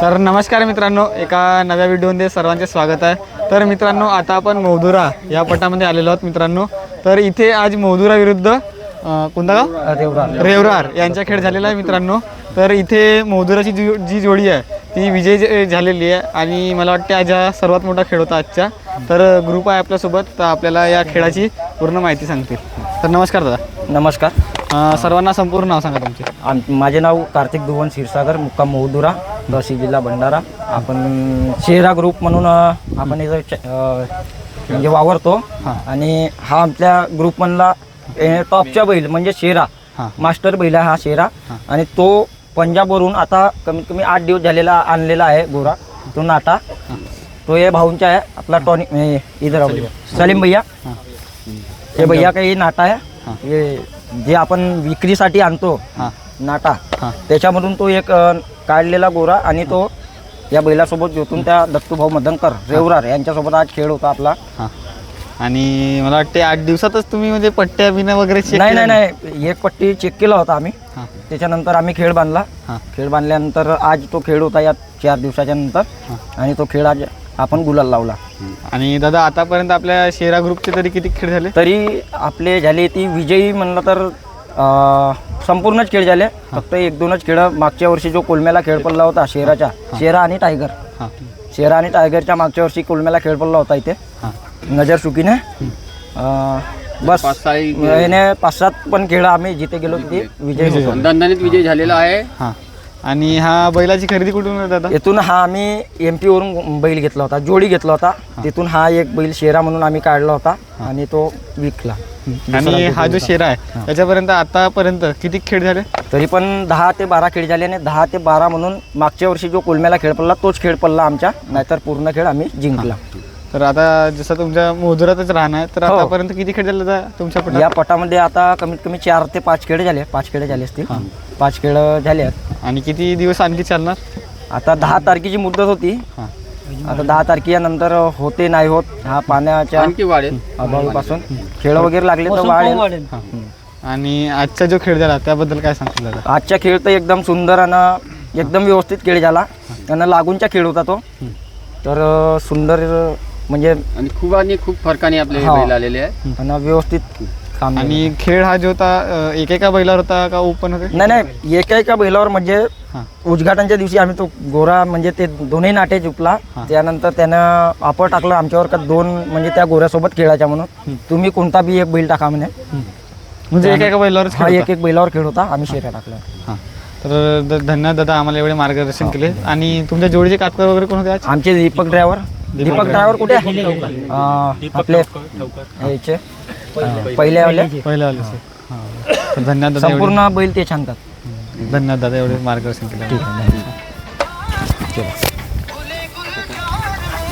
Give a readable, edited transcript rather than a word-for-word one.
तर नमस्कार मित्रांनो, एका नव्या व्हिडिओमध्ये सर्वांचे स्वागत आहे। तर मित्रांनो, आता आपण मौदुरा या पटामध्ये आलेलो आहोत मित्रांनो। तर इथे आज मौदुरा विरुद्ध कोणता गाव रेवरार यांचा खेळ झालेला आहे मित्रांनो। तर इथे मौदुराची जी जोडी आहे ती विजय झालेली आहे आणि मला वाटते आज हा सर्वात मोठा खेळ होता आजचा। तर ग्रुप आहे आपल्यासोबत, तर आपल्याला या खेळाची पूर्ण माहिती सांगतील। तर नमस्कार दादा। नमस्कार। सर्वांना संपूर्ण नाव सांगा तुमचे। माझे नाव कार्तिक धुवन क्षीरसागर, मुक्काम मौदुरा, तहसील जिल्हा भंडारा। आपण शेरा ग्रुप म्हणून आपण इथं म्हणजे वावरतो आणि हा आपल्या ग्रुपमधला टॉपचा बैल म्हणजे शेरा मास्टर बैल आहे हा शेरा। आणि तो पंजाबवरून आता कमीत कमी 8 दिवस झालेला आणलेला आहे गोरा, तो नाटा। तो ये भाऊंचा आहे आपला टॉनी इधर सलीम भैया। हे भैया काही नाटा आहे, हे जे आपण विक्रीसाठी आणतो नाटा, त्याच्यामधून तो एक काढलेला गोरा आणि तो या बैलासोबत जोतून त्या दत्तूभाऊ मदनकर रेवरार यांच्यासोबत आज खेळ होता आपला। आणि मला वाटते 8 दिवसातच तुम्ही म्हणजे पट्ट्या बिना वगैरे नाही, एक पट्टी चेक केला होता आम्ही, त्याच्यानंतर आम्ही खेळ बांधला। खेळ बांधल्यानंतर आज तो खेळ होता या 4 दिवसाच्या नंतर, आणि तो खेळ आज आपण गुलाल लावला। आणि दादा, आतापर्यंत आपल्या शेरा ग्रुपचे तरी किती खेळ झाले? तरी आपले झाले ती विजयी म्हणलं तर संपूर्णच खेळ झाले, फक्त 1-2च खेळ। मागच्या वर्षी जो कोलम्याला खेळ पडला होता शेराचा, शेरा आणि टायगर, शेरा आणि टायगरच्या मागच्या वर्षी कोलम्याला खेळ पडला होता इथे नजर चुकीने। बस याने 5-7 पण खेळ आम्ही जिथे गेलो तिथे विजय होतो, दणदणीत विजय झालेला आहे। आणि हा बैलाची खरेदी कुठून दादा? इथून हा आम्ही MP वरून बैल घेतला होता, जोडी घेतला होता, तिथून हा एक बैल शेरा म्हणून आम्ही काढला होता आणि तो विकला। आणि हा जो शेरा आहे त्याच्यापर्यंत आतापर्यंत किती खेळ झाले? तरी पण 10 ते 12 खेळ झाले, आणि 10 ते 12 म्हणून मागच्या वर्षी जो कोलम्याला खेळ पडला तोच खेळ पडला आमच्या, नाहीतर पूर्ण खेळ आम्ही जिंकला। तर आता जसं तुमच्या मौदुरातच राहणार, तर आतापर्यंत किती खेळ झाले दादा तुमच्या पटात? या पटामध्ये आता कमीत कमी 4 ते 5 खेळ झाले, 5 खेळ झाले असतील, 5 खेळ झाले आहेत। आणि किती दिवस आणखी चालणार? आता 10 तारखेची मुदत होती, आता 10 तारखेनंतर होते नाही होत, हा पाण्याच्या अभावापासून खेळ वगैरे लागले तर वाढेल। आणि आजचा जो खेळ झाला त्याबद्दल काय सांगतील दादा? आजचा खेळ तर एकदम सुंदर आणि एकदम व्यवस्थित खेळ झाला, त्यांना लागूनचा खेळ होता तो, तर सुंदर म्हणजे खूप फरकाने आपले बैल आलेले आहे आणि व्यवस्थित काम। आणि खेळ हा जो होता एकेका बैलावर होता का ओपन होते? नाही, एका बैलावर म्हणजे उद्घाटनच्या दिवशी आम्ही तो गोरा म्हणजे ते दोन्ही नाटे जिंकला, त्यानंतर त्यानं ऑफर टाकलं आमच्यावर का 2 म्हणजे त्या गोऱ्यासोबत खेळायच्या म्हणून, तुम्ही कोणता बी एक बैल टाका म्हणे। म्हणजे एका बैलावर एक बैलावर खेळ होता, आम्ही शेरा टाकला। तर धन्यवाद दादा, आम्हाला एवढे मार्गदर्शन केले। आणि तुमच्या जोडीचे कातकर वगैरे कोण होते आज? आमचे दीपक ड्रायव्हर कुठे आपले याचे पहिले आले तर धन्यवाद दादा, संपूर्ण बैल ते छानतात। धन्यवाद दादा, एवढे मार्गदर्शन केलं। ठीक आहे,